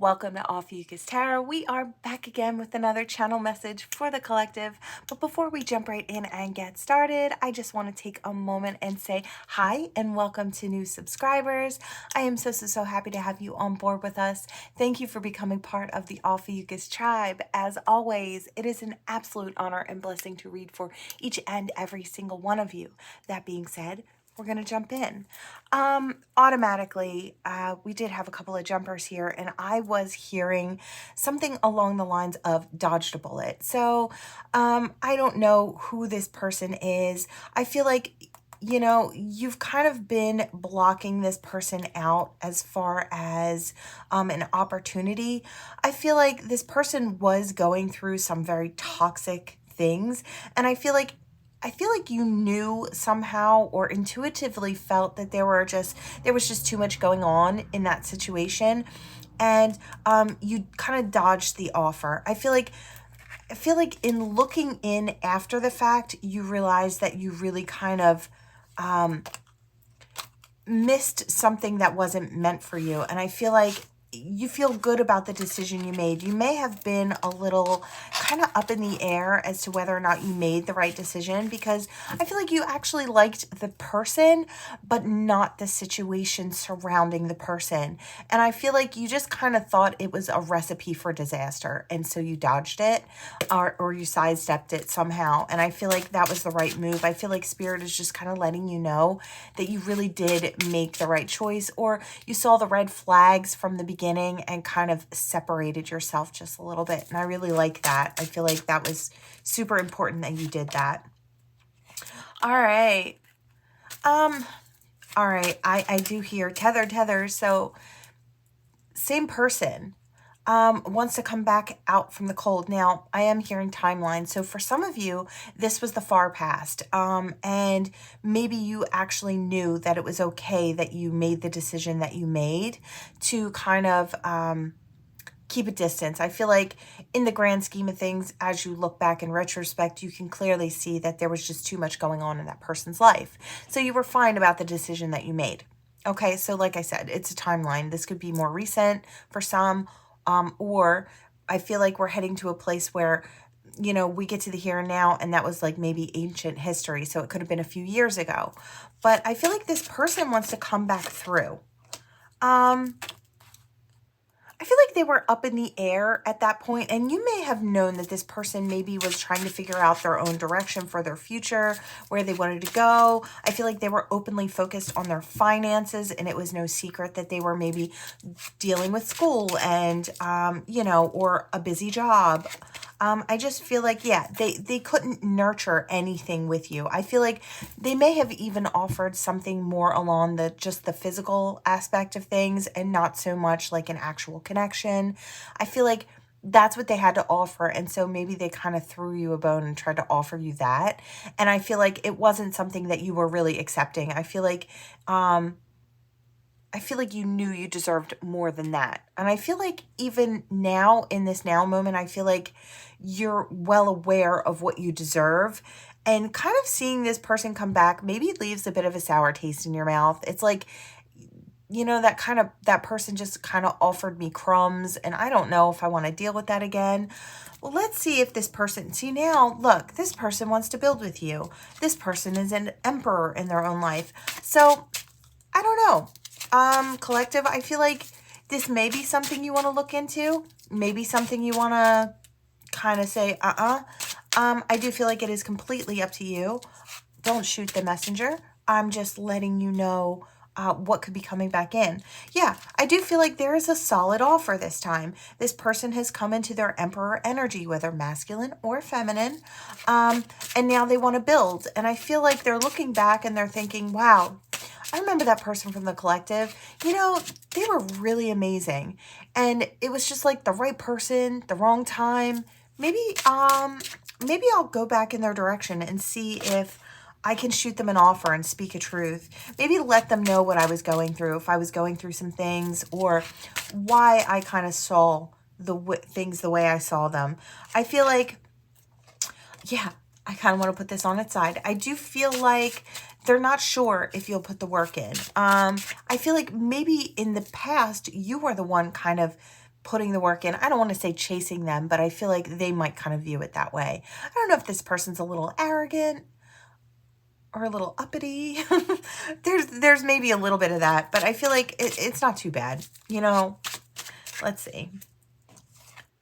Welcome to Ophiuchus Tarot. We are back again with another channel message for the collective. But before we jump right in and get started, I just want to take a moment and say hi and welcome to new subscribers. I am so happy to have you on board with us. Thank you for becoming part of the Ophiuchus tribe. As always, it is an absolute honor and blessing to read for each and every single one of you. That being said, we're going to jump in. Automatically, we did have a couple of jumpers here, and I was hearing something along the lines of dodged a bullet. So I don't know who this person is. I feel like, you know, you've kind of been blocking this person out as far as an opportunity. I feel like this person was going through some very toxic things, and I feel like you knew somehow or intuitively felt that there was just too much going on in that situation, and you kind of dodged the offer. I feel like in looking in after the fact, you realize that you really kind of missed something that wasn't meant for you. And I feel like you feel good about the decision you made. You may have been a little kind of up in the air as to whether or not you made the right decision, because I feel like you actually liked the person, but not the situation surrounding the person. And I feel like you just kind of thought it was a recipe for disaster. And so you dodged it or you sidestepped it somehow. And I feel like that was the right move. I feel like Spirit is just kind of letting you know that you really did make the right choice, or you saw the red flags from the beginning and kind of separated yourself just a little bit. And I really like that. I feel like that was super important that you did that. All right. All right. I do hear tether. So same person wants to come back out from the cold. Now, I am hearing timeline. So for some of you, this was the far past. And maybe you actually knew that it was okay that you made the decision that you made to kind of keep a distance. I feel like in the grand scheme of things, as you look back in retrospect, you can clearly see that there was just too much going on in that person's life. So you were fine about the decision that you made. Okay, so like I said, it's a timeline. This could be more recent for some, or I feel like we're heading to a place where, you know, we get to the here and now, and that was like maybe ancient history. So it could have been a few years ago. But I feel like this person wants to come back through. I feel like they were up in the air at that point, and you may have known that this person maybe was trying to figure out their own direction for their future, where they wanted to go. I feel like they were openly focused on their finances, and it was no secret that they were maybe dealing with school and, you know, or a busy job. I just feel like, yeah, they couldn't nurture anything with you. I feel like they may have even offered something more along just the physical aspect of things and not so much like an actual connection. I feel like that's what they had to offer. And so maybe they kind of threw you a bone and tried to offer you that. And I feel like it wasn't something that you were really accepting. I feel like you knew you deserved more than that. And I feel like even now, in this now moment, I feel like you're well aware of what you deserve. And kind of seeing this person come back maybe leaves a bit of a sour taste in your mouth. It's like, you know, that person just kind of offered me crumbs, and I don't know if I want to deal with that again. Well, let's see if this person, see now, look, this person wants to build with you. This person is an emperor in their own life. So I don't know. Collective, I feel like this may be something you want to look into. Maybe something you want to kind of say, I do feel like it is completely up to you. Don't shoot the messenger. I'm just letting you know what could be coming back in. Yeah, I do feel like there is a solid offer this time. This person has come into their emperor energy, whether masculine or feminine, and now they want to build. And I feel like they're looking back and they're thinking, wow, I remember that person from the collective. You know, they were really amazing. And it was just like the right person, the wrong time. Maybe I'll go back in their direction and see if I can shoot them an offer and speak a truth. Maybe let them know what I was going through, if I was going through some things, or why I kind of saw things the way I saw them. I feel like, yeah, I kind of want to put this on its side. I do feel like they're not sure if you'll put the work in. I feel like maybe in the past, you were the one kind of putting the work in. I don't want to say chasing them, but I feel like they might kind of view it that way. I don't know if this person's a little arrogant or a little uppity. There's maybe a little bit of that, but I feel like it's not too bad. You know, let's see.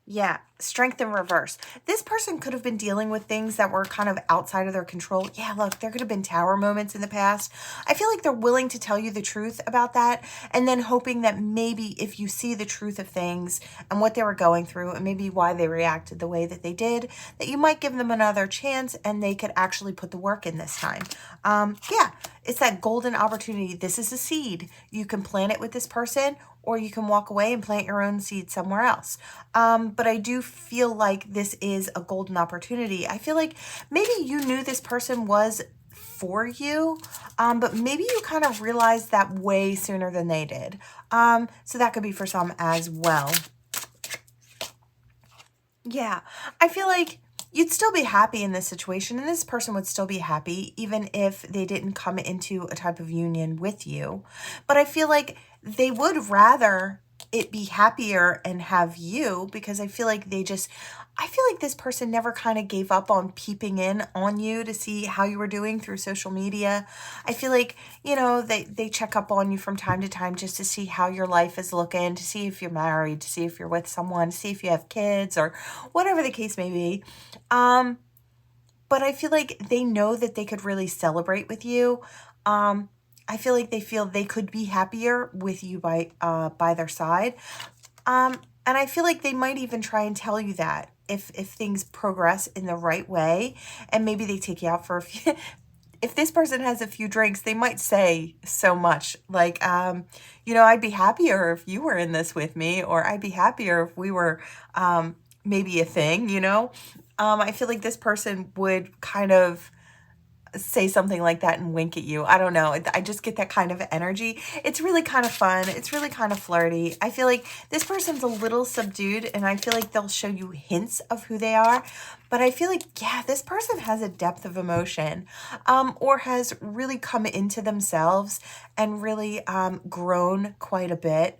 Yeah, strength in reverse. This person could have been dealing with things that were kind of outside of their control. Yeah, look, there could have been tower moments in the past. I feel like they're willing to tell you the truth about that, and then hoping that maybe if you see the truth of things and what they were going through and maybe why they reacted the way that they did, that you might give them another chance and they could actually put the work in this time. Yeah, it's that golden opportunity. This is a seed. You can plant it with this person, or you can walk away and plant your own seed somewhere else. But I do feel like this is a golden opportunity. I feel like maybe you knew this person was for you, but maybe you kind of realized that way sooner than they did. So that could be for some as well. Yeah, I feel like you'd still be happy in this situation, and this person would still be happy even if they didn't come into a type of union with you. But I feel like they would rather it be happier and have you, because I feel like I feel like this person never kind of gave up on peeping in on you to see how you were doing through social media. I feel like, they check up on you from time to time just to see how your life is looking, to see if you're married, to see if you're with someone, to see if you have kids or whatever the case may be. But I feel like they know that they could really celebrate with you. I feel like they feel they could be happier with you by their side. And I feel like they might even try and tell you that if things progress in the right way, and maybe they take you out for a few. If this person has a few drinks, they might say so much like, I'd be happier if you were in this with me, or I'd be happier if we were maybe a thing, I feel like this person would kind of say something like that and wink at you. I don't know. I just get that kind of energy. It's really kind of fun. It's really kind of flirty. I feel like this person's a little subdued, and I feel like they'll show you hints of who they are. But I feel like, yeah, this person has a depth of emotion, or has really come into themselves and really grown quite a bit.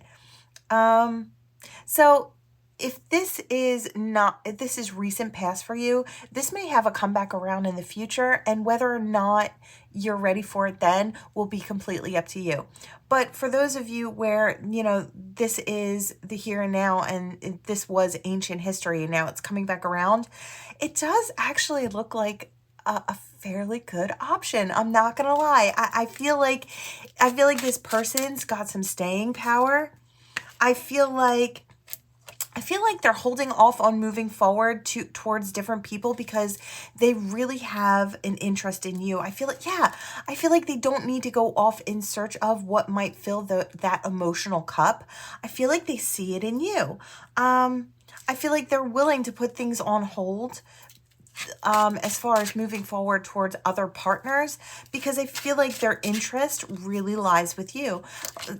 So if this is recent past for you, this may have a comeback around in the future, and whether or not you're ready for it then will be completely up to you. But for those of you where, this is the here and now, and this was ancient history and now it's coming back around, it does actually look like a fairly good option. I'm not gonna lie. I feel like this person's got some staying power. I feel like they're holding off on moving forward towards different people because they really have an interest in you. I feel like they don't need to go off in search of what might fill that emotional cup. I feel like they see it in you. I feel like they're willing to put things on hold as far as moving forward towards other partners, because I feel like their interest really lies with you.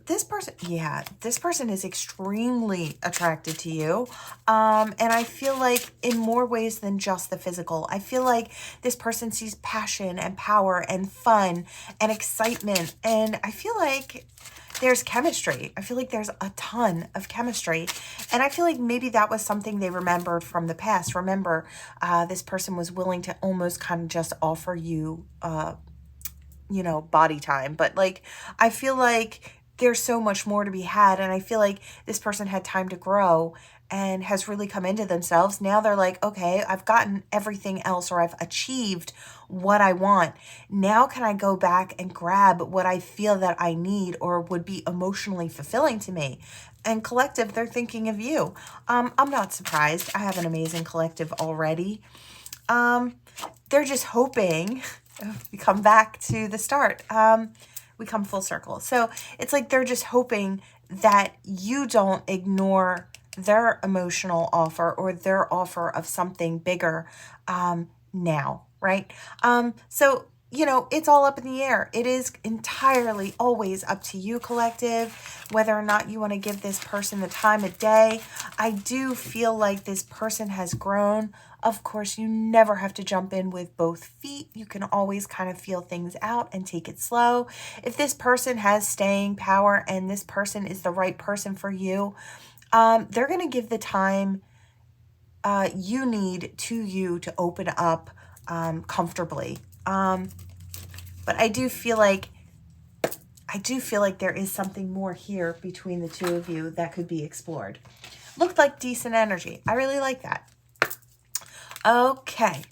This person is extremely attracted to you. And I feel like in more ways than just the physical. I feel like this person sees passion and power and fun and excitement. And I feel like there's chemistry. I feel like there's a ton of chemistry. And I feel like maybe that was something they remembered from the past. Remember, this person was willing to almost kind of just offer you, body time. But I feel like there's so much more to be had. And I feel like this person had time to grow and has really come into themselves. Now they're like, okay, I've gotten everything else, or I've achieved what I want. Now can I go back and grab what I feel that I need or would be emotionally fulfilling to me? And collective, they're thinking of you. I'm not surprised. I have an amazing collective already. They're just hoping we come back to the start. We come full circle. So it's like they're just hoping that you don't ignore their emotional offer or their offer of something bigger now, right? So, it's all up in the air. It is entirely always up to you, collective, whether or not you want to give this person the time of day. I do feel like this person has grown. Of course, you never have to jump in with both feet. You can always kind of feel things out and take it slow. If this person has staying power and this person is the right person for you, They're going to give the time you need to you to open up comfortably. But I do feel like there is something more here between the two of you that could be explored. Looked like decent energy. I really like that. Okay.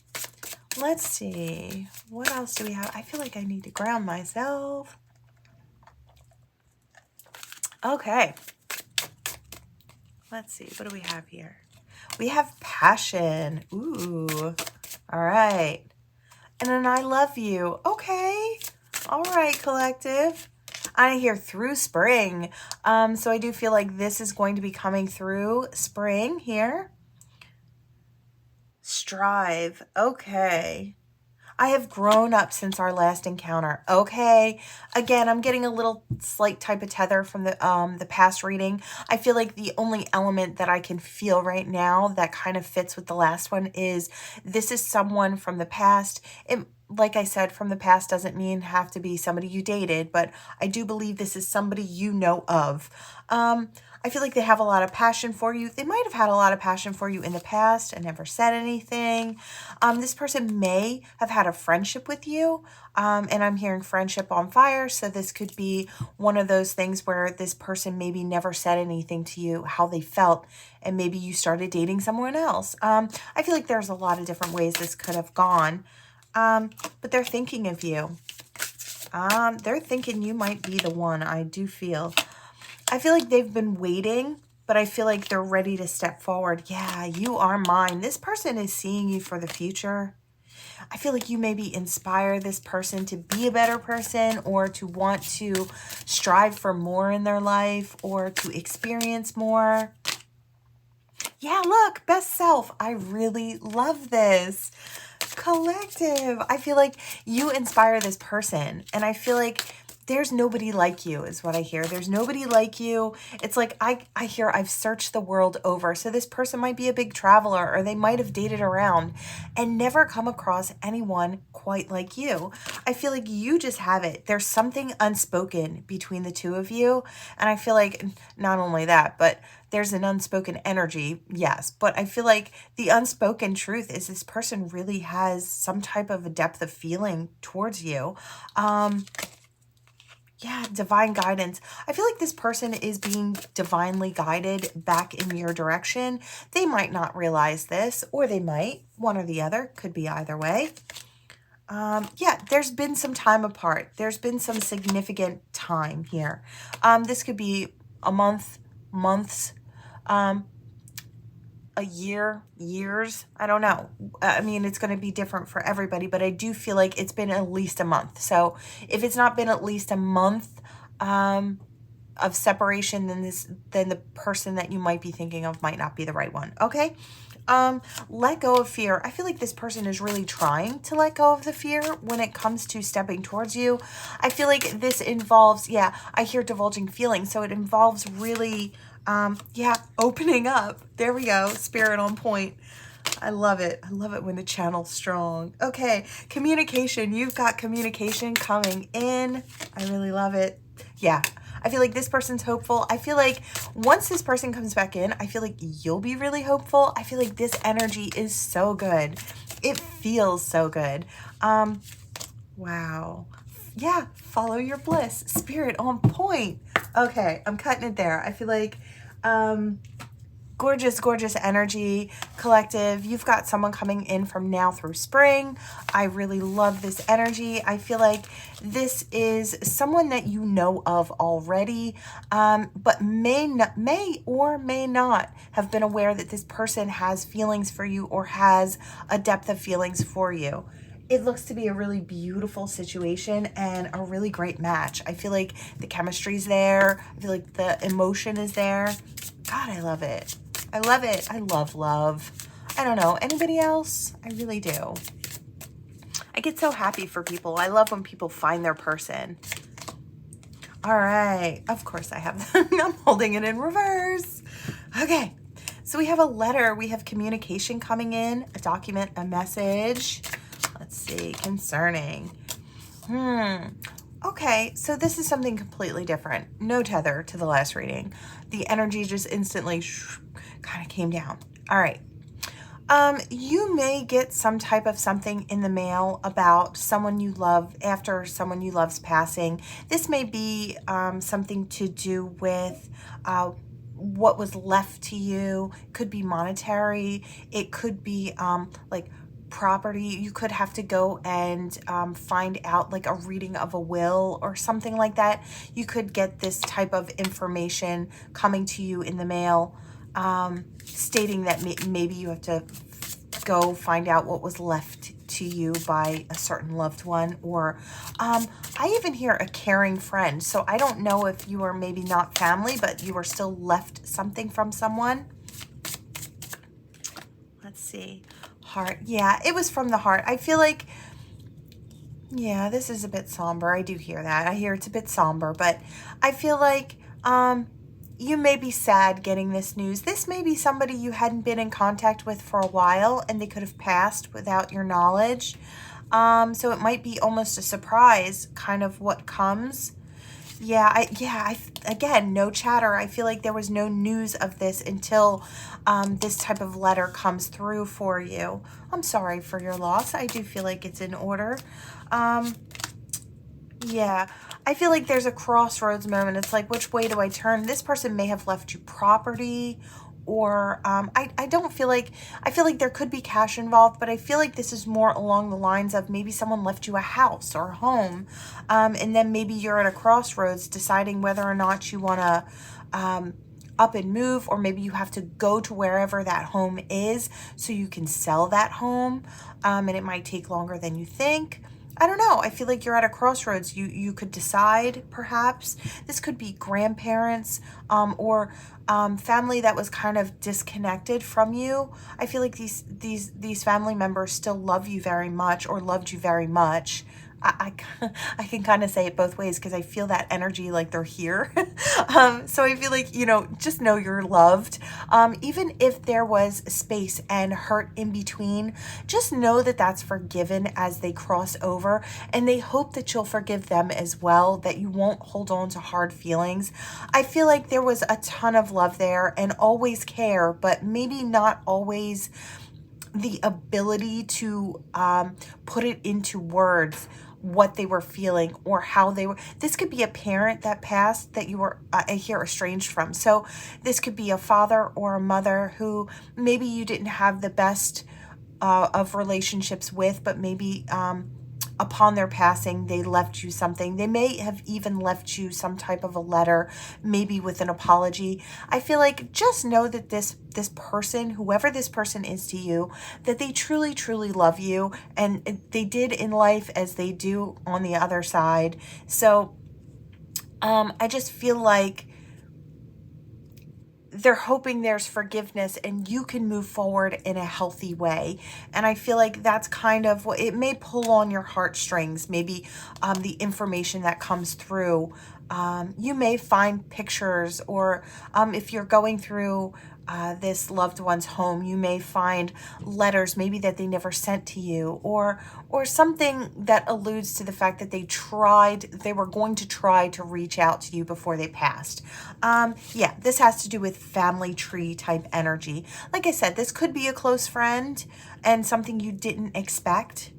Let's see. What else do we have? I feel like I need to ground myself. Okay. Let's see. What do we have here? We have passion. Ooh. All right. And then I love you. Okay. All right, collective. I hear through spring. So I do feel like this is going to be coming through spring here. Strive. Okay. I have grown up since our last encounter. Okay. Again, I'm getting a little slight type of tether from the past reading. I feel like the only element that I can feel right now that kind of fits with the last one is this is someone from the past. Like I said, from the past doesn't mean have to be somebody you dated, but I do believe this is somebody you know of. I feel like they have a lot of passion for you. They might have had a lot of passion for you in the past and never said anything. This person may have had a friendship with you, and I'm hearing friendship on fire, so this could be one of those things where this person maybe never said anything to you, how they felt, and maybe you started dating someone else. I feel like there's a lot of different ways this could have gone, but they're thinking of you. They're thinking you might be the one, I do feel. I feel like they've been waiting, but I feel like they're ready to step forward. Yeah, you are mine. This person is seeing you for the future. I feel like you maybe inspire this person to be a better person or to want to strive for more in their life or to experience more. Yeah, look, best self. I really love this. Collective. I feel like you inspire this person, and I feel like there's nobody like you is what I hear. There's nobody like you. It's like I hear I've searched the world over. So this person might be a big traveler, or they might have dated around and never come across anyone quite like you. I feel like you just have it. There's something unspoken between the two of you. And I feel like not only that, but there's an unspoken energy, yes. But I feel like the unspoken truth is this person really has some type of a depth of feeling towards you. Yeah, divine guidance. I feel like this person is being divinely guided back in your direction. They might not realize this, or they might. One or the other. Could be either way. Yeah, there's been some time apart. There's been some significant time here. This could be a month, months, a year, years. I don't know. I mean, it's going to be different for everybody, but I do feel like it's been at least a month. So if it's not been at least a month of separation, then the person that you might be thinking of might not be the right one. Okay. Let go of fear. I feel like this person is really trying to let go of the fear when it comes to stepping towards you. I feel like this involves, yeah, I hear divulging feelings. So it involves really, yeah, opening up. There we go. Spirit on point. I love it. I love it when the channel's strong. Okay. Communication. You've got communication coming in. I really love it. Yeah. I feel like this person's hopeful. I feel like once this person comes back in, I feel like you'll be really hopeful. I feel like this energy is so good. It feels so good. Wow. Yeah, follow your bliss. Spirit on point. Okay, I'm cutting it there. I feel like gorgeous, gorgeous energy. Collective, you've got someone coming in from now through spring. I really love this energy. I feel like this is someone that you know of already, but may or may not have been aware that this person has feelings for you or has a depth of feelings for you. It looks to be a really beautiful situation and a really great match. I feel like the chemistry's there. I feel like the emotion is there. God, I love it. I love it. I love love. I don't know. Anybody else? I really do. I get so happy for people. I love when people find their person. All right. Of course I have. I'm holding it in reverse. Okay. So we have a letter. We have communication coming in, a document, a message. Let's see. Concerning. Okay, so this is something completely different. No tether to the last reading. The energy just instantly kind of came down. All right. You may get some type of something in the mail about someone you love after someone you love's passing. This may be something to do with what was left to you. Could be monetary. It could be like property. You could have to go and find out like a reading of a will or something like that. You could get this type of information coming to you in the mail, stating that maybe you have to go find out what was left to you by a certain loved one, or I even hear a caring friend. So I don't know if you are maybe not family, but you are still left something from someone. Let's see. Heart. Yeah, it was from the heart. I feel like, yeah, this is a bit somber. I do hear that. I hear it's a bit somber, but I feel like you may be sad getting this news. This may be somebody you hadn't been in contact with for a while, and they could have passed without your knowledge. So it might be almost a surprise, kind of what comes. Yeah, again, no chatter. I feel like there was no news of this until this type of letter comes through for you. I'm sorry for your loss. I do feel like it's in order. Yeah, I feel like there's a crossroads moment. It's like, which way do I turn? This person may have left you property, or I don't feel like, I feel like there could be cash involved, but I feel like this is more along the lines of maybe someone left you a house or a home, and then maybe you're at a crossroads deciding whether or not you want to up and move, or maybe you have to go to wherever that home is so you can sell that home, and it might take longer than you think. I don't know. I feel like you're at a crossroads. You could decide, perhaps. This could be grandparents or family that was kind of disconnected from you. I feel like these family members still love you very much, or loved you very much. I can kind of say it both ways because I feel that energy like they're here. So I feel like, just know you're loved. Even if there was space and hurt in between, just know that that's forgiven as they cross over, and they hope that you'll forgive them as well, that you won't hold on to hard feelings. I feel like there was a ton of love there and always care, but maybe not always the ability to put it into words, what they were feeling or how they were. This could be a parent that passed that you were, I hear, estranged from. So this could be a father or a mother who maybe you didn't have the best of relationships with, but maybe upon their passing, they left you something. They may have even left you some type of a letter, maybe with an apology. I feel like just know that this person, whoever this person is to you, that they truly, truly love you, and they did in life as they do on the other side. So I just feel like they're hoping there's forgiveness and you can move forward in a healthy way. And I feel like that's kind of what it may pull on your heartstrings, maybe the information that comes through. You may find pictures, or if you're going through this loved one's home, you may find letters maybe that they never sent to you, or something that alludes to the fact that they were going to try to reach out to you before they passed. Yeah, this has to do with family tree type energy. Like I said, this could be a close friend and something you didn't expect.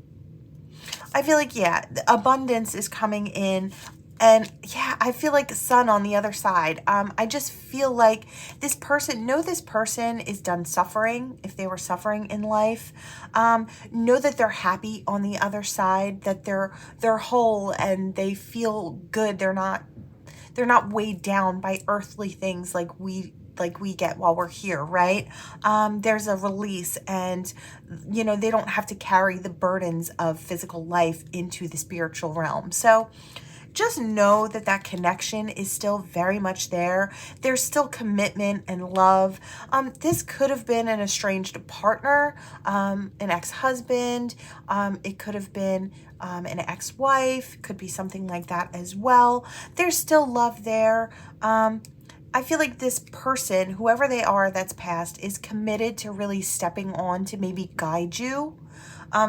I feel like, yeah, abundance is coming in. And yeah, I feel like the sun on the other side. I just feel like this person is done suffering, if they were suffering in life. Know that they're happy on the other side, that they're whole and they feel good. They're not weighed down by earthly things like we get while we're here, right? There's a release, and they don't have to carry the burdens of physical life into the spiritual realm. So just know that that connection is still very much there. There's still commitment and love. This could have been an estranged partner, an ex-husband. It could have been an ex-wife. Could be something like that as well. There's still love there. I feel like this person, whoever they are that's passed, is committed to really stepping on to maybe guide you.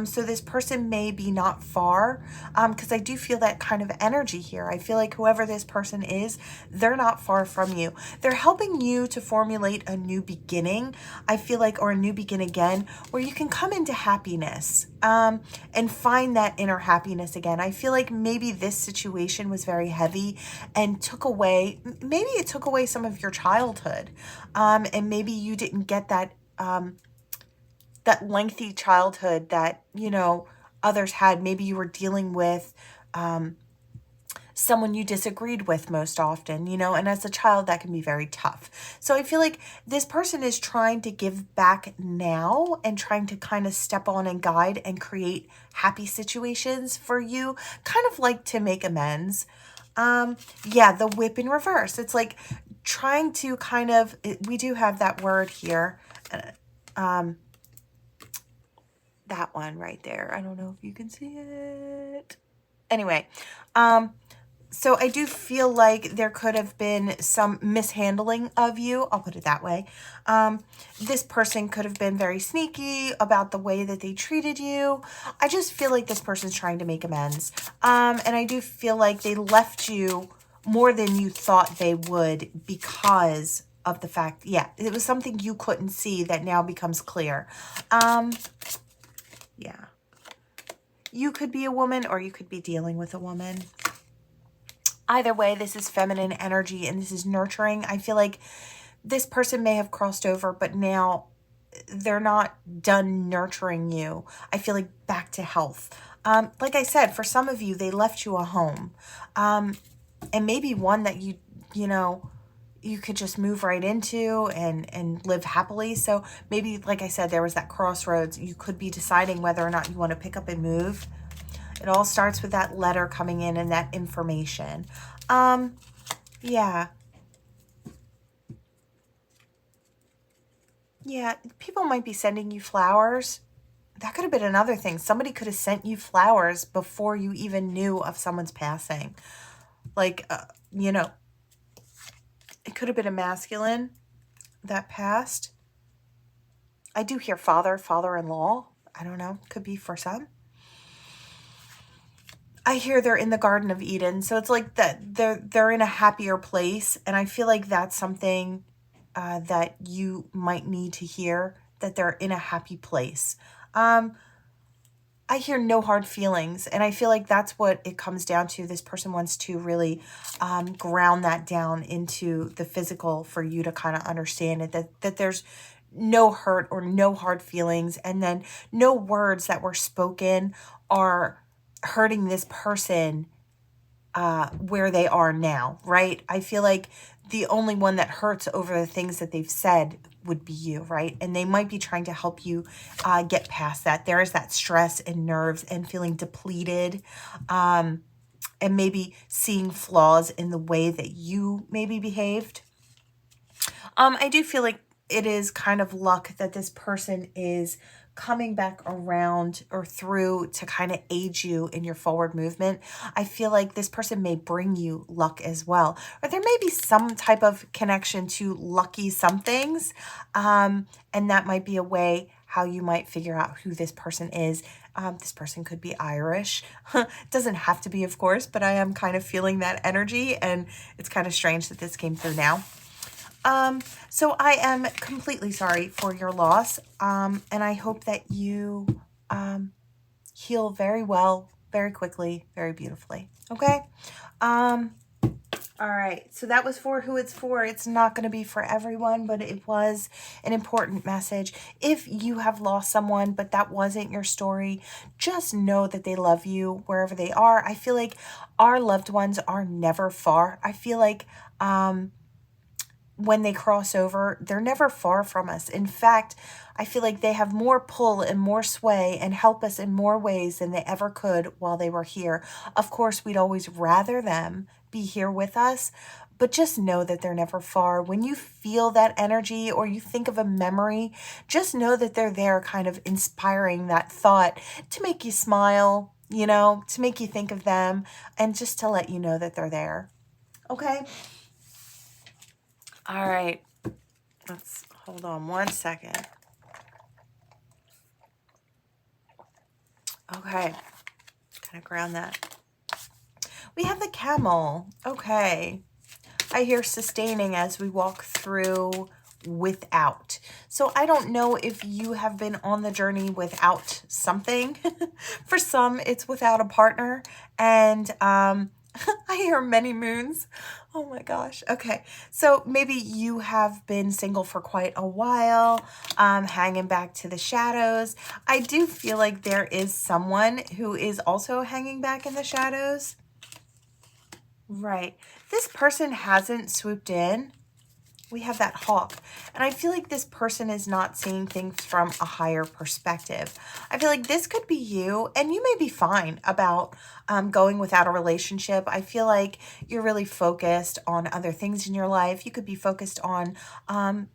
So this person may be not far, because I do feel that kind of energy here. I feel like whoever this person is, they're not far from you. They're helping you to formulate a new beginning, I feel like, or a new begin again, where you can come into happiness, and find that inner happiness again. I feel like maybe this situation was very heavy and took away, maybe it took away some of your childhood, and maybe you didn't get that, that lengthy childhood that, you know, others had. Maybe you were dealing with someone you disagreed with most often, you know, and as a child, that can be very tough. So I feel like this person is trying to give back now and trying to kind of step on and guide and create happy situations for you, kind of like to make amends. Yeah, the whip in reverse. It's like trying to kind of, we do have that word here. That one right there. I don't know if you can see it. Anyway, so I do feel like there could have been some mishandling of you. I'll put it that way. This person could have been very sneaky about the way that they treated you. I just feel like this person's trying to make amends. And I do feel like they left you more than you thought they would because of the fact, yeah, it was something you couldn't see that now becomes clear. Yeah. You could be a woman or you could be dealing with a woman. Either way, this is feminine energy and this is nurturing. I feel like this person may have crossed over, but now they're not done nurturing you. I feel like back to health. Like I said, for some of you, they left you a home. And maybe one that you know, you could just move right into and live happily. So maybe, like I said, there was that crossroads. You could be deciding whether or not you want to pick up and move. It all starts with that letter coming in and that information. Yeah. Yeah, people might be sending you flowers. That could have been another thing. Somebody could have sent you flowers before you even knew of someone's passing. Like, you know, it could have been a masculine that passed. I do hear father, father-in-law. I don't know. Could be for some. I hear they're in the Garden of Eden. So it's like that they're in a happier place. And I feel like that's something that you might need to hear, that they're in a happy place. I hear no hard feelings, and I feel like that's what it comes down to. This person wants to really ground that down into the physical for you to kind of understand it, that there's no hurt or no hard feelings, and then no words that were spoken are hurting this person where they are now, right? I feel like the only one that hurts over the things that they've said would be you, right? And they might be trying to help you get past that. There is that stress and nerves and feeling depleted, and maybe seeing flaws in the way that you maybe behaved. I do feel like it is kind of luck that this person is coming back around or through to kind of aid you in your forward movement. I feel like this person may bring you luck as well. Or there may be some type of connection to lucky somethings. And that might be a way how you might figure out who this person is. This person could be Irish. It doesn't have to be, of course, but I am kind of feeling that energy, and it's kind of strange that this came through now. So I am completely sorry for your loss. And I hope that you, heal very well, very quickly, very beautifully. Okay. All right. So that was for who it's for. It's not going to be for everyone, but it was an important message. If you have lost someone, but that wasn't your story, just know that they love you wherever they are. I feel like our loved ones are never far. I feel like, when they cross over, they're never far from us. In fact, I feel like they have more pull and more sway and help us in more ways than they ever could while they were here. Of course, we'd always rather them be here with us, but just know that they're never far. When you feel that energy or you think of a memory, just know that they're there, kind of inspiring that thought to make you smile, you know, to make you think of them, and just to let you know that they're there. Okay? All right, let's hold on one second. Okay. Kind of ground that. We have the camel. Okay. I hear sustaining as we walk through without. So I don't know if you have been on the journey without something. For some, it's without a partner. And I hear many moons. Oh my gosh. Okay. So maybe you have been single for quite a while, hanging back to the shadows. I do feel like there is someone who is also hanging back in the shadows. Right. This person hasn't swooped in. We have that hawk. And I feel like this person is not seeing things from a higher perspective. I feel like this could be you, and you may be fine about going without a relationship. I feel like you're really focused on other things in your life. You could be focused on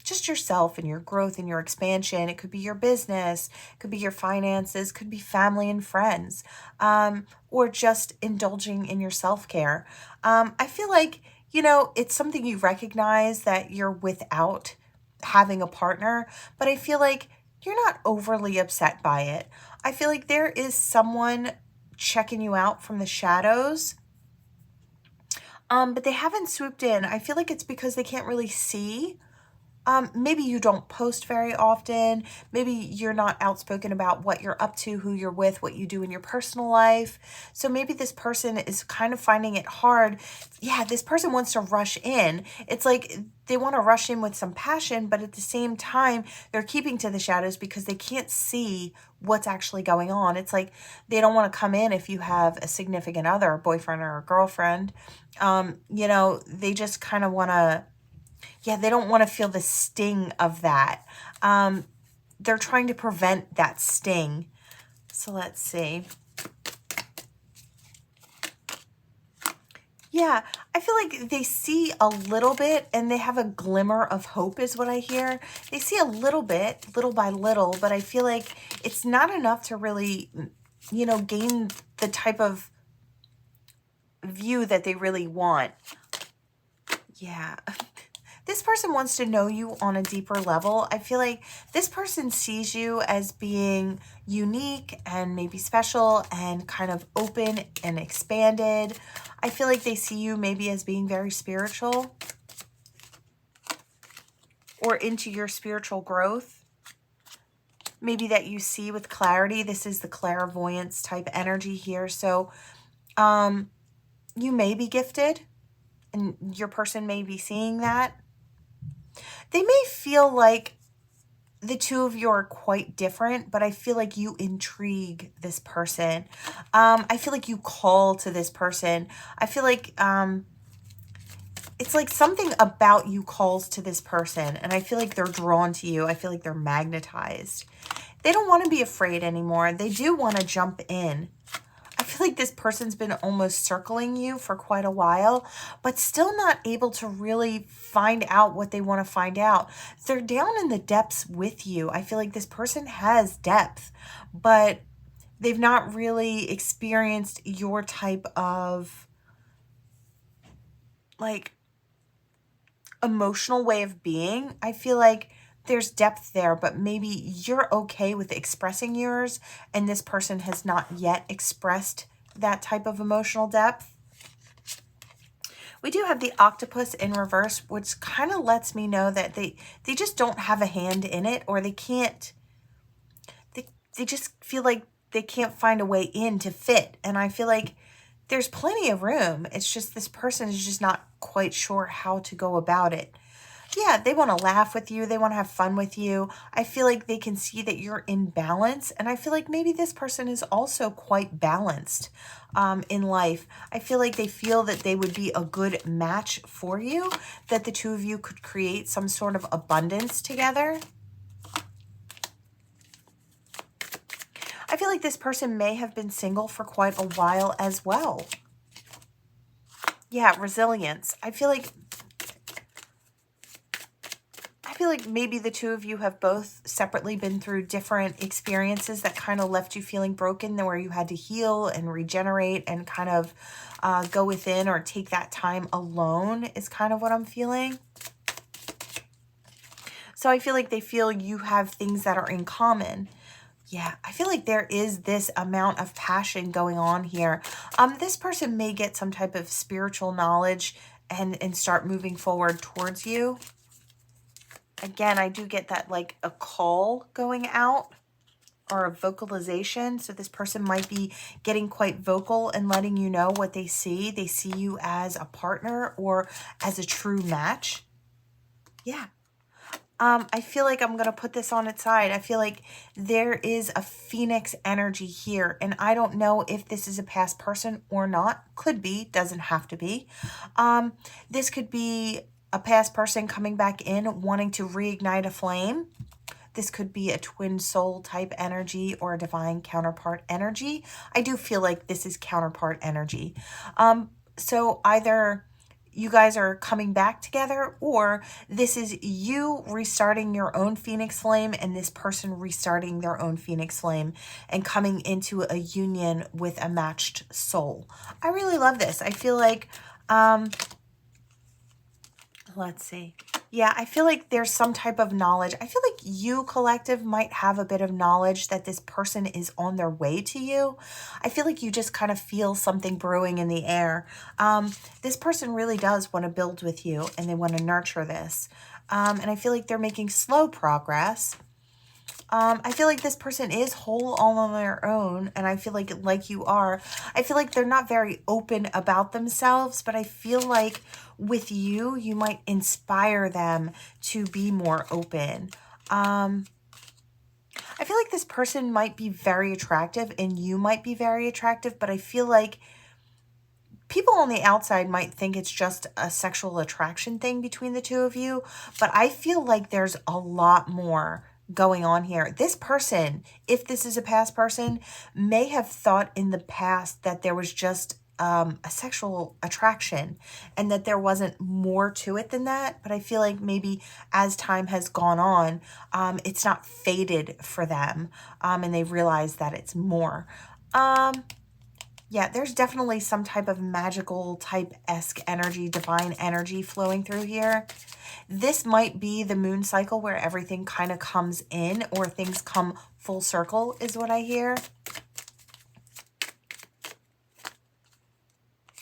just yourself and your growth and your expansion. It could be your business, it could be your finances, could be family and friends, or just indulging in your self-care. I feel like it's something you recognize that you're without having a partner, but I feel like you're not overly upset by it. I feel like there is someone checking you out from the shadows, but they haven't swooped in. I feel like it's because they can't really see. Maybe you don't post very often. Maybe you're not outspoken about what you're up to, who you're with, what you do in your personal life. So maybe this person is kind of finding it hard. Yeah, this person wants to rush in. It's like they want to rush in with some passion, but at the same time, they're keeping to the shadows because they can't see what's actually going on. It's like they don't want to come in if you have a significant other, a boyfriend or a girlfriend. They just kind of want to, they don't want to feel the sting of that. They're trying to prevent that sting. So let's see. Yeah, I feel like they see a little bit and they have a glimmer of hope is what I hear. They see a little bit, little by little, but I feel like it's not enough to really, gain the type of view that they really want. Yeah. This person wants to know you on a deeper level. I feel like this person sees you as being unique and maybe special and kind of open and expanded. I feel like they see you maybe as being very spiritual or into your spiritual growth. Maybe that you see with clarity. This is the clairvoyance type energy here. So you may be gifted and your person may be seeing that. They may feel like the two of you are quite different, but I feel like you intrigue this person. I feel like you call to this person. I feel like it's like something about you calls to this person, and I feel like they're drawn to you. I feel like they're magnetized. They don't want to be afraid anymore. They do want to jump in. I feel like this person's been almost circling you for quite a while, but still not able to really find out what they want to find out. They're down in the depths with you. I feel like this person has depth, but they've not really experienced your type of like emotional way of being. I feel like there's depth there, but maybe you're okay with expressing yours, and this person has not yet expressed that type of emotional depth. We do have the octopus in reverse, which kind of lets me know that they just don't have a hand in it, or they can't, they just feel like they can't find a way in to fit. And I feel like there's plenty of room. It's just this person is just not quite sure how to go about it. Yeah, they want to laugh with you. They want to have fun with you. I feel like they can see that you're in balance. And I feel like maybe this person is also quite balanced in life. I feel like they feel that they would be a good match for you, that the two of you could create some sort of abundance together. I feel like this person may have been single for quite a while as well. Yeah, resilience. I feel like maybe the two of you have both separately been through different experiences that kind of left you feeling broken, where you had to heal and regenerate and kind of go within or take that time alone is kind of what I'm feeling. So I feel like they feel you have things that are in common. Yeah, I feel like there is this amount of passion going on here. This person may get some type of spiritual knowledge and start moving forward towards you. Again, I do get that like a call going out or a vocalization. So this person might be getting quite vocal and letting you know what they see. They see you as a partner or as a true match. Yeah. I feel like I'm going to put this on its side. I feel like there is a phoenix energy here, and I don't know if this is a past person or not. Could be, doesn't have to be. This could be a past person coming back in, wanting to reignite a flame. This could be a twin soul type energy or a divine counterpart energy. I do feel like this is counterpart energy. So either you guys are coming back together, or this is you restarting your own phoenix flame and this person restarting their own phoenix flame and coming into a union with a matched soul. I really love this. I feel like, let's see. Yeah, I feel like there's some type of knowledge. I feel like you, collective, might have a bit of knowledge that this person is on their way to you. I feel like you just kind of feel something brewing in the air. This person really does want to build with you, and they want to nurture this. And I feel like they're making slow progress. I feel like this person is whole all on their own, and I feel like you are, I feel like they're not very open about themselves, but I feel like with you, you might inspire them to be more open. I feel like this person might be very attractive and you might be very attractive, but I feel like people on the outside might think it's just a sexual attraction thing between the two of you, but I feel like there's a lot more going on here. This person, if this is a past person, may have thought in the past that there was just a sexual attraction and that there wasn't more to it than that. But I feel like maybe as time has gone on, it's not faded for them, and they realize that it's more. Yeah, there's definitely some type of magical type-esque energy, divine energy flowing through here. This might be the moon cycle where everything kind of comes in, or things come full circle is what I hear.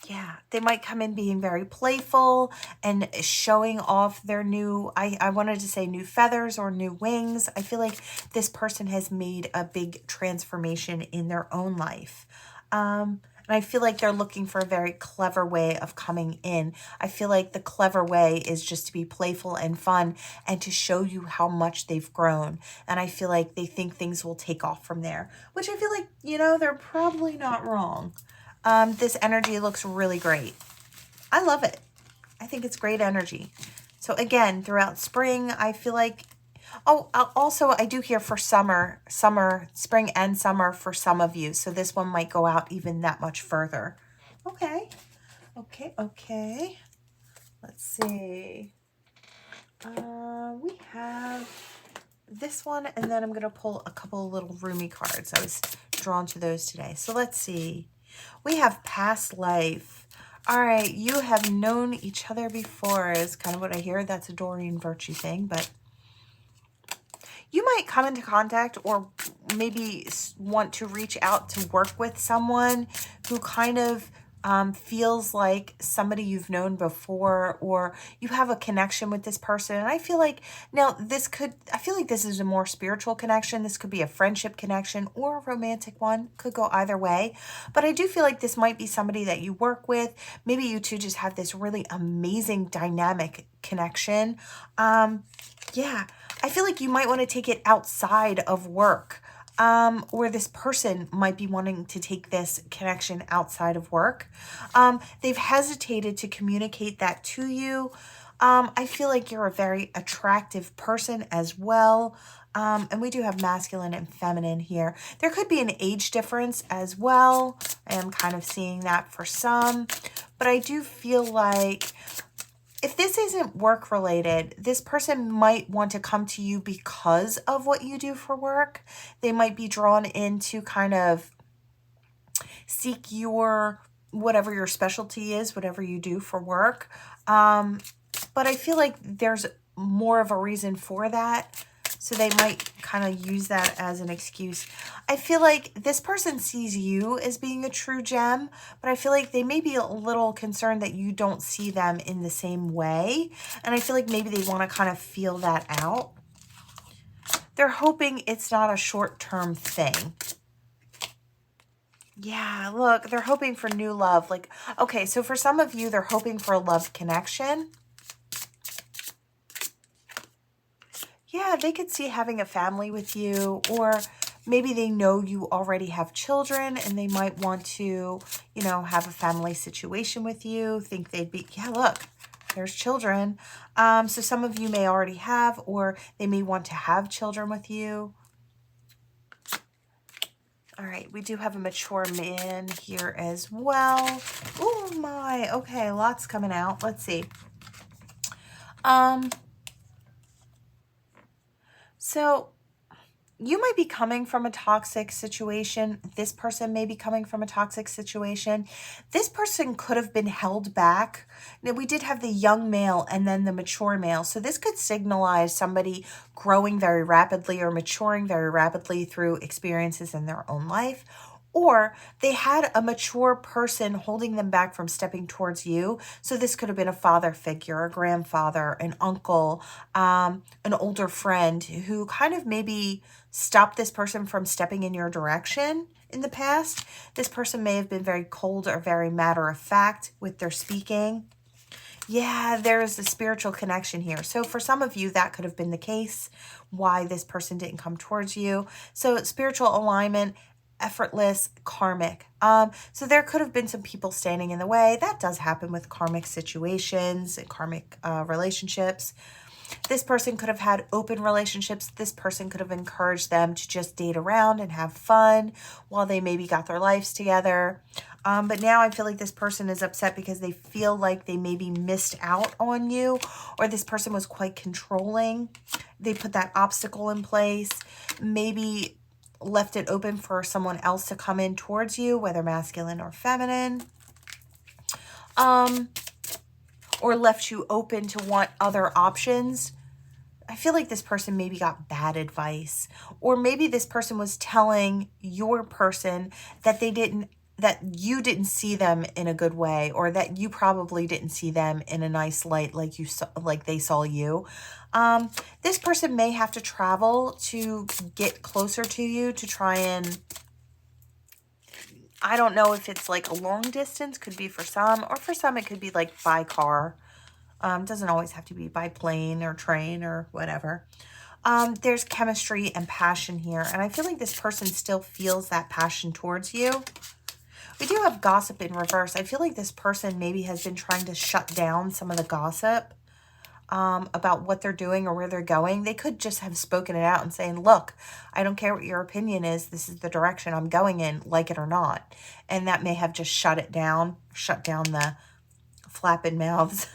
Yeah, they might come in being very playful and showing off their new, I wanted to say new feathers or new wings. I feel like this person has made a big transformation in their own life. And I feel like they're looking for a very clever way of coming in. I feel like the clever way is just to be playful and fun and to show you how much they've grown. And I feel like they think things will take off from there, which I feel like, you know, they're probably not wrong. This energy looks really great. I love it. I think it's great energy. So again, throughout spring, I feel like, also I do hear for summer, spring and summer for some of you. So this one might go out even that much further. Okay. Let's see. We have this one, and then I'm going to pull a couple of little roomy cards. I was drawn to those today. So let's see. We have past life. All right, you have known each other before is kind of what I hear. That's a Doreen Virtue thing, but you might come into contact or maybe want to reach out to work with someone who kind of feels like somebody you've known before, or you have a connection with this person. And I feel like now I feel like this is a more spiritual connection. This could be a friendship connection or a romantic one. Could go either way. But I do feel like this might be somebody that you work with. Maybe you two just have this really amazing dynamic connection. Yeah, I feel like you might want to take it outside of work. Or this person might be wanting to take this connection outside of work. They've hesitated to communicate that to you. I feel like you're a very attractive person as well. And we do have masculine and feminine here. There could be an age difference as well. I am kind of seeing that for some. But I do feel like if this isn't work related, this person might want to come to you because of what you do for work. They might be drawn into kind of seek your, whatever your specialty is, whatever you do for work. But I feel like there's more of a reason for that. So they might kind of use that as an excuse. I feel like this person sees you as being a true gem, but I feel like they may be a little concerned that you don't see them in the same way. And I feel like maybe they want to kind of feel that out. They're hoping it's not a short-term thing. Yeah, look, they're hoping for new love. Like, okay, so for some of you, they're hoping for a love connection. Yeah, they could see having a family with you, or maybe they know you already have children and they might want to, you know, have a family situation with you. Think they'd be, yeah, look, there's children. So some of you may already have, or they may want to have children with you. All right, we do have a mature man here as well. Oh my, okay, lots coming out. Let's see. So you might be coming from a toxic situation. This person may be coming from a toxic situation. This person could have been held back. Now, we did have the young male and then the mature male. So this could signalize somebody growing very rapidly or maturing very rapidly through experiences in their own life. Or they had a mature person holding them back from stepping towards you. So this could have been a father figure, a grandfather, an uncle, an older friend who kind of maybe stopped this person from stepping in your direction in the past. This person may have been very cold or very matter of fact with their speaking. Yeah, there is a spiritual connection here. So for some of you, that could have been the case, why this person didn't come towards you. So spiritual alignment, effortless, karmic. So there could have been some people standing in the way. That does happen with karmic situations and karmic relationships. This person could have had open relationships. This person could have encouraged them to just date around and have fun while they maybe got their lives together. But now I feel like this person is upset because they feel like they maybe missed out on you, or this person was quite controlling. They put that obstacle in place, maybe left it open for someone else to come in towards you, whether masculine or feminine. Or left you open to want other options. I feel like this person maybe got bad advice, or maybe this person was telling your person that you didn't see them in a good way, or that you probably didn't see them in a nice light like they saw you. This person may have to travel to get closer to you to try and, I don't know if it's like a long distance, could be for some, or for some it could be like by car. Doesn't always have to be by plane or train or whatever. There's chemistry and passion here, and I feel like this person still feels that passion towards you. We do have gossip in reverse. I feel like this person maybe has been trying to shut down some of the gossip about what they're doing or where they're going. They could just have spoken it out and saying, look, I don't care what your opinion is. This is the direction I'm going in, like it or not. And that may have just shut down the flapping mouths.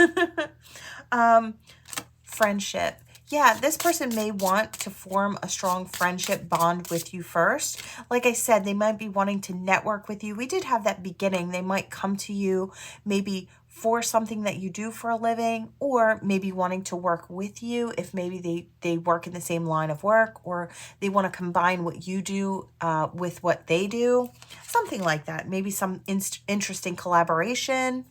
Friendship. Yeah, this person may want to form a strong friendship bond with you first. Like I said, they might be wanting to network with you. We did have that beginning. They might come to you maybe for something that you do for a living, or maybe wanting to work with you if maybe they work in the same line of work, or they want to combine what you do with what they do. Something like that. Maybe some interesting collaboration.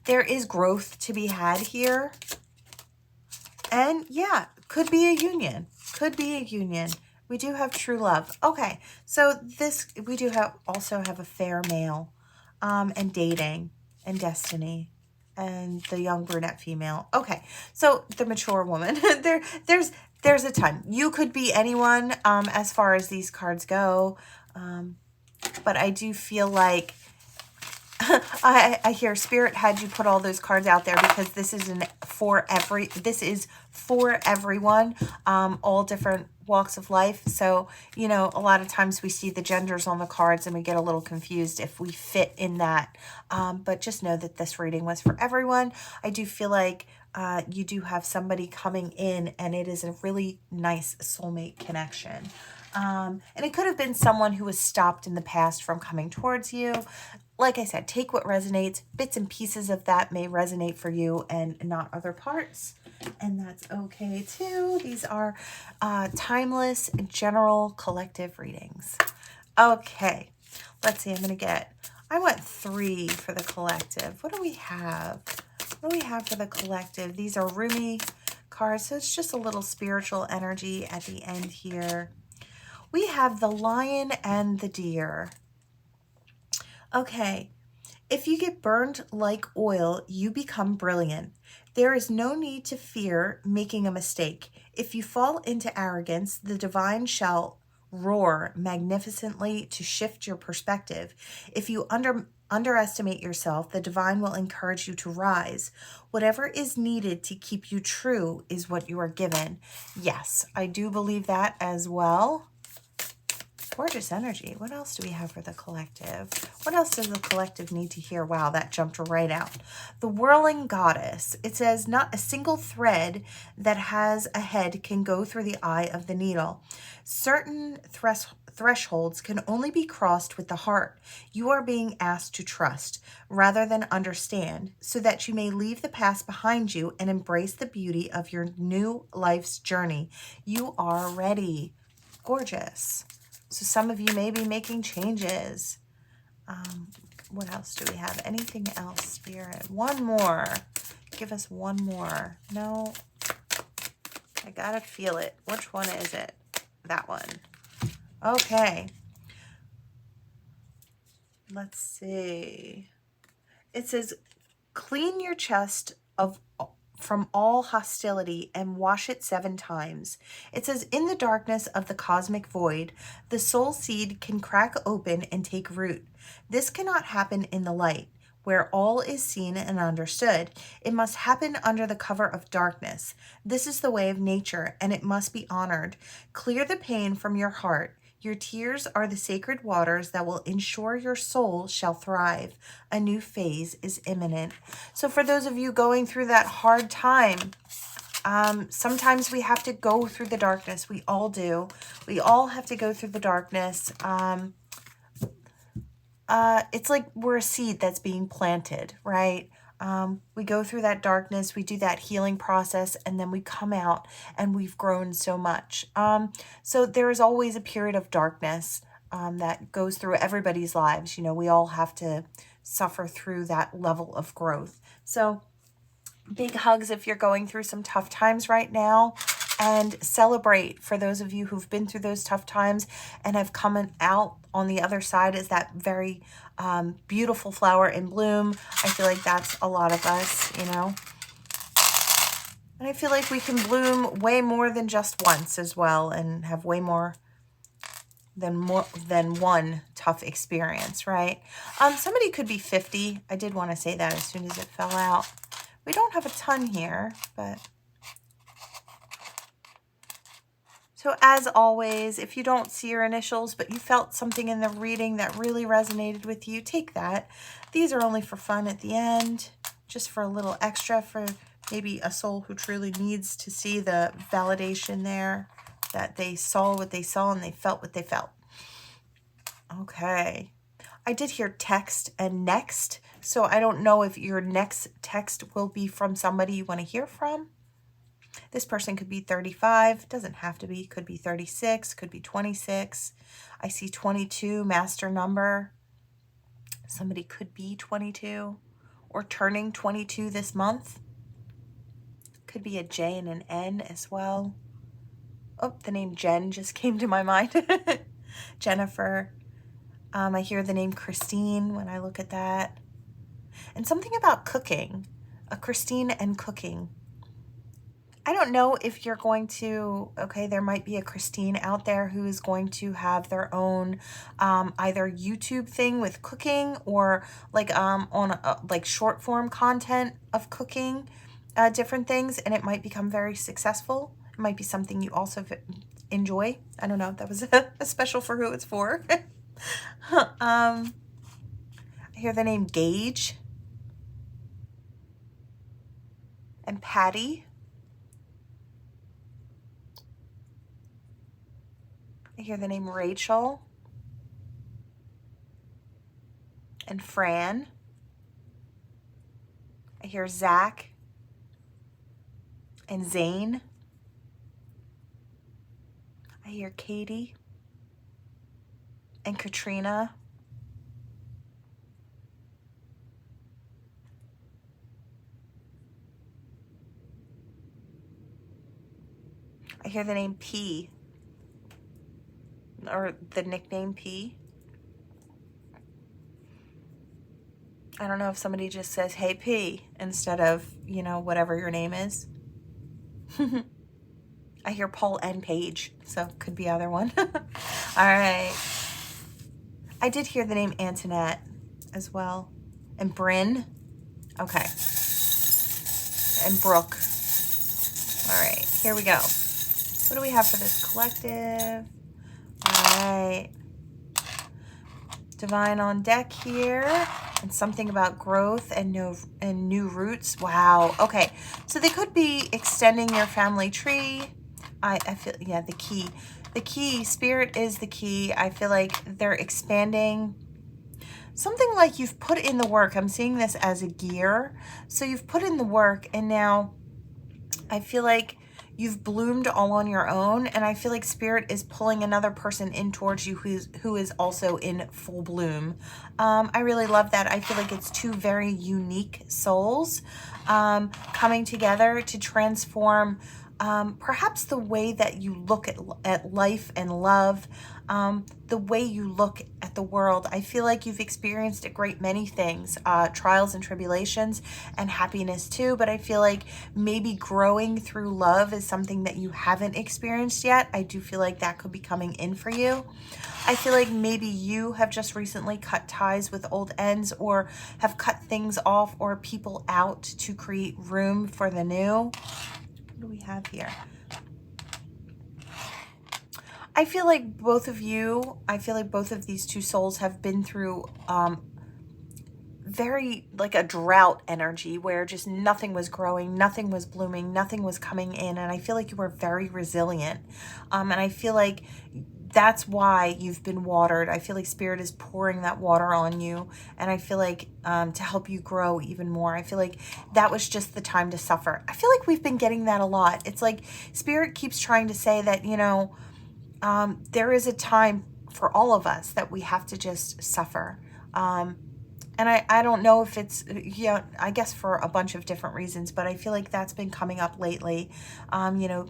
There is growth to be had here. And yeah, could be a union. Could be a union. We do have true love. Okay, so we do also have a fair male, and dating, and destiny, and the young brunette female. Okay, so the mature woman. There's a ton. You could be anyone as far as these cards go, but I do feel like I hear Spirit had you put all those cards out there because this is for everyone, all different walks of life. So, you know, a lot of times we see the genders on the cards and we get a little confused if we fit in that. But just know that this reading was for everyone. I do feel like you do have somebody coming in, and it is a really nice soulmate connection. And it could have been someone who was stopped in the past from coming towards you. like I said, take what resonates. Bits and pieces of that may resonate for you and not other parts. And that's okay too. These are timeless, general, collective readings. Okay, let's see. I went 3 for the collective. What do we have? What do we have for the collective? These are roomy cards, so it's just a little spiritual energy at the end here. We have the lion and the deer. Okay, if you get burned like oil, you become brilliant. There is no need to fear making a mistake. If you fall into arrogance, the divine shall roar magnificently to shift your perspective. If you underestimate yourself, the divine will encourage you to rise. Whatever is needed to keep you true is what you are given. Yes, I do believe that as well. Gorgeous energy. What else do we have for the collective? What else does the collective need to hear? Wow, that jumped right out. The whirling goddess. It says, not a single thread that has a head can go through the eye of the needle. Certain thresholds can only be crossed with the heart. You are being asked to trust rather than understand, so that you may leave the past behind you and embrace the beauty of your new life's journey. You are ready. Gorgeous. So some of you may be making changes. What else do we have? Anything else, Spirit? One more. Give us one more. No. I gotta feel it. Which one is it? That one. Okay. Let's see. It says, clean your chest from all hostility and wash it 7 times. It says, in the darkness of the cosmic void, the soul seed can crack open and take root. This cannot happen in the light, where all is seen and understood. It must happen under the cover of darkness. This is the way of nature, and it must be honored. Clear the pain from your heart. Your tears are the sacred waters that will ensure your soul shall thrive. A new phase is imminent. So for those of you going through that hard time, sometimes we have to go through the darkness. We all do. We all have to go through the darkness. It's like we're a seed that's being planted, right? We go through that darkness, we do that healing process, and then we come out and we've grown so much. So there is always a period of darkness that goes through everybody's lives. You know, we all have to suffer through that level of growth. So big hugs if you're going through some tough times right now, and celebrate for those of you who've been through those tough times and have come out on the other side as that very beautiful flower in bloom. I feel like that's a lot of us, you know. And I feel like we can bloom way more than just once as well, and have way more than one tough experience, right? Somebody could be 50. I did want to say that as soon as it fell out. We don't have a ton here, but... So as always, if you don't see your initials, but you felt something in the reading that really resonated with you, take that. These are only for fun at the end, just for a little extra for maybe a soul who truly needs to see the validation there, that they saw what they saw and they felt what they felt. Okay. I did hear text and next, so I don't know if your next text will be from somebody you want to hear from. This person could be 35, doesn't have to be, could be 36, could be 26. I see 22, master number. Somebody could be 22 or turning 22 this month. Could be a J and an N as well. Oh, the name Jen just came to my mind. Jennifer. I hear the name Christine when I look at that. And something about cooking, a Christine and cooking. I don't know if you're going to, okay, there might be a Christine out there who is going to have their own either YouTube thing with cooking, or like on like short form content of cooking different things, and it might become very successful. It might be something you also enjoy. I don't know. That was a special for who it's for. I hear the name Gage and Patty. I hear the name Rachel and Fran. I hear Zach and Zane. I hear Katie and Katrina. I hear the name P, or the nickname P. I don't know if somebody just says, hey P, instead of, you know, whatever your name is. I hear Paul and Paige, so could be either one. All right. I did hear the name Antoinette as well. And Bryn. Okay. And Brooke. All right, here we go. What do we have for this collective? All right. Divine on deck here. And something about growth and new roots. Wow. Okay. So they could be extending your family tree. I feel, yeah, the key. The key, spirit is the key. I feel like they're expanding. Something like you've put in the work. I'm seeing this as a gear. So you've put in the work, and now I feel like you've bloomed all on your own, and I feel like spirit is pulling another person in towards you who is also in full bloom. I really love that. I feel like it's two very unique souls coming together to transform perhaps the way that you look at life and love, the way you look at the world. I feel like you've experienced a great many things, trials and tribulations, and happiness too, but I feel like maybe growing through love is something that you haven't experienced yet. I do feel like that could be coming in for you. I feel like maybe you have just recently cut ties with old ends, or have cut things off or people out to create room for the new. What do we have here? I feel like both of these two souls have been through very like a drought energy where just nothing was growing, nothing was blooming, nothing was coming in. And I feel like you were very resilient. And I feel like that's why you've been watered. I feel like spirit is pouring that water on you. And I feel like to help you grow even more, I feel like that was just the time to suffer. I feel like we've been getting that a lot. It's like spirit keeps trying to say that, you know, there is a time for all of us that we have to just suffer. And I don't know if it's, yeah, I guess for a bunch of different reasons, but I feel like that's been coming up lately. You know,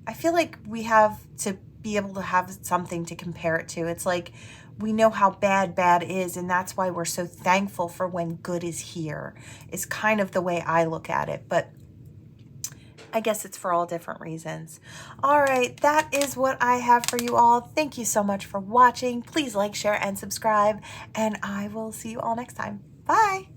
I feel like we have to be able to have something to compare it to. It's like we know how bad is, and that's why we're so thankful for when good is here, is kind of the way I look at it. But I guess it's for all different reasons. All right, that is what I have for you all. Thank you so much for watching. Please like, share, and subscribe, and I will see you all next time. Bye.